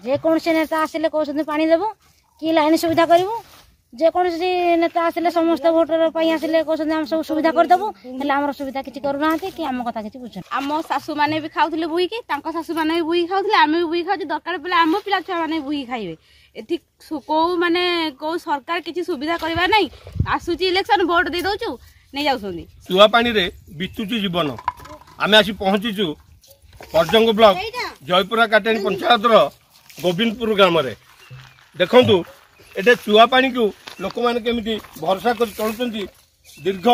जेकोसी नेता आसिले कहते पानी देवु कि लाइन सुविधा करूँ जेकोसी नेता आसिले समस्त भोटर आसिले कहते आम सब सुविधा करदेबू हेल्ले आम सुविधा किसी करूना कि आम कथा किसी बुझे आम शाशु मैंने भी खाऊले बुईकी शाशु मैंने भी बुई खाऊले आम भी बुई खाऊ दरकार पड़े आम पिला छुआ मैंने बुई खाइबे एथि कौ माने कौ सरकार किसी सुविधा करवा नहीं आसूची इलेक्शन वोट दे दौचु नहीं जाउछंदी चुआ पानी रे बितुची जीवन आमे आसी पहुंचीचु परजंग ब्लॉक जयपुरा काटेणी पंचायत गोविंदपुर ग्राम रे देखंतु एटे चुआ पानी को लोक मैंने केमिति भरोसा कर चलुचंती दीर्घ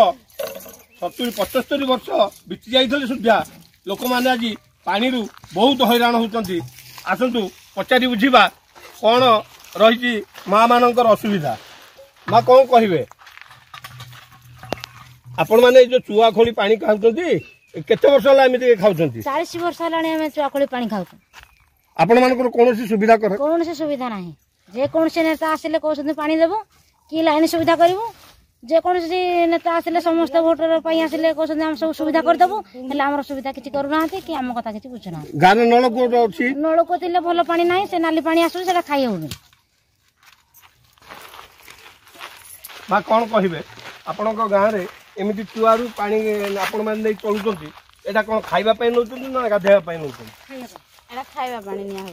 70-75 वर्ष बीती जाइथले सुद्धा लोक मैंने आज पानी रु बहुत हैरान होउचंती आसंतु पचारि बुझिबा कौन रही माँ मानकर असुविधा माँ कौन कहे आपण मैंने जो चुआ खोली पानी खाऊंगी केते वर्ष है एमती खाऊँ 40 वर्ष है चुआ खोली पानी खाऊ आपण मान कौन सुविधा कर कौन सुविधा ना जेकोसी नेता आसिले कहते पानी देवु कि लाइन सुविधा करूँ जेकोसी नेता आसिले समस्त भोटर आसिले कहते आम सब सुविधा करदेबू हेल्ले आम सुविधा किसी करूना कि आम कथा किसी बुझुना गाँव नलकूप अच्छी नलकूप थे भल पानी ना से नाली पानी आसू से खाई हो माँ कौन कहे आपण गाँव में एमती चुआरू पानी आपण मैंने चलुंट एटा कौन खाइबा नौ ना गाधेबा नौ खाइबा पानी निया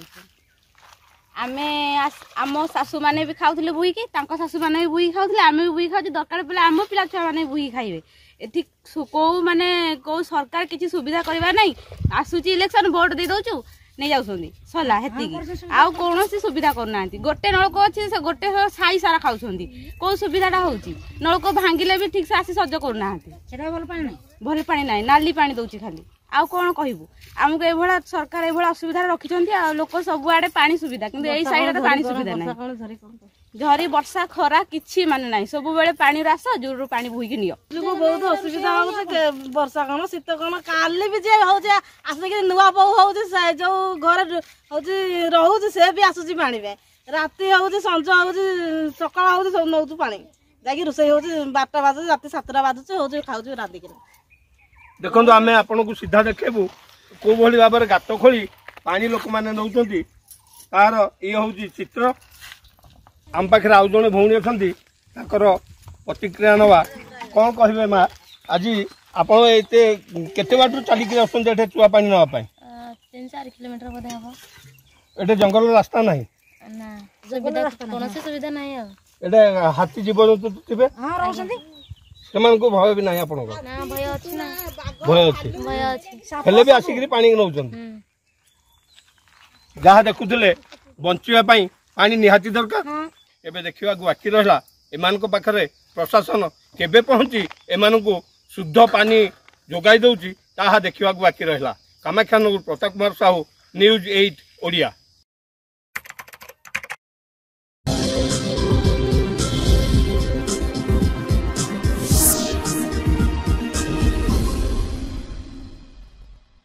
आमे आम शाशु मैंने भी खाऊले बुईकी शाशु मैंने भी बुई खाऊले आम भी बुई खाऊ दरकार पड़े आम पिला छुआ मैंने बुई खाइबे एथि कौ माने कौ सरकार किसी सुविधा करवा नहीं आसूची इलेक्शन वोट दे दौचु नहीं जाउछंदी सरला हेतिकी आउ कोनोसी सुविधा करना गोटे नलको अच्छी से गोटे साई सारा खाउछंदी कौ सुविधाटा होउची नलको भांगिले भी ठीक से आसी सज्ज करना भल पानी ना नाली पानी दौची खाली आउ कौन कहबू आमको ये सरकार ये असुविधा रखिंट लोक सब आड़े पानी सुविधा किंतु यही साइड रे पानी सुविधा ना झरी वर्षा खरा किछि माने ना सब बेले पानी रास जोर पानी बुईकी नियो बहुत असुविधा वर्षा कौन शीत कौन काली भी जे हो आसिक नुआ बहु हो जो घर रोचे से भी आसूसी पानी राति हो संज हो सकाल हो सब नौ पानी जाकि रोषे हो 12टा बाजू राति 7टा बाजू हो खाऊ राधिक देखो आम आपन को सीधा देखेबू कौ भाव में गात खोली पानी लोक मैंने नौ तार ये हूँ चित्र आम पाखे आउ जड़े भौणी अच्छा प्रतिक्रिया नवा कौन कहे माँ आज आप केते बाटू चलिक आसते चुआ पानी नापी 3-4 किलोमीटर बोधे हम ये जंगल रास्ता ना कौन सुविधा ना ये हाथी जीव जंतु थे से भय भी ना भय अच्छे भी आसिक पानी नौ जहाँ देखुले बचाई पानी निहाती दरकार एबे देखा बाकी रहा एम पाखे प्रशासन केबे पहुंची एम शुद्ध पानी जोगाई दौची ताहा देखा बाकी रहा कामाख्यानगर प्रताप कुमार साहू न्यूज 8 ओडिया।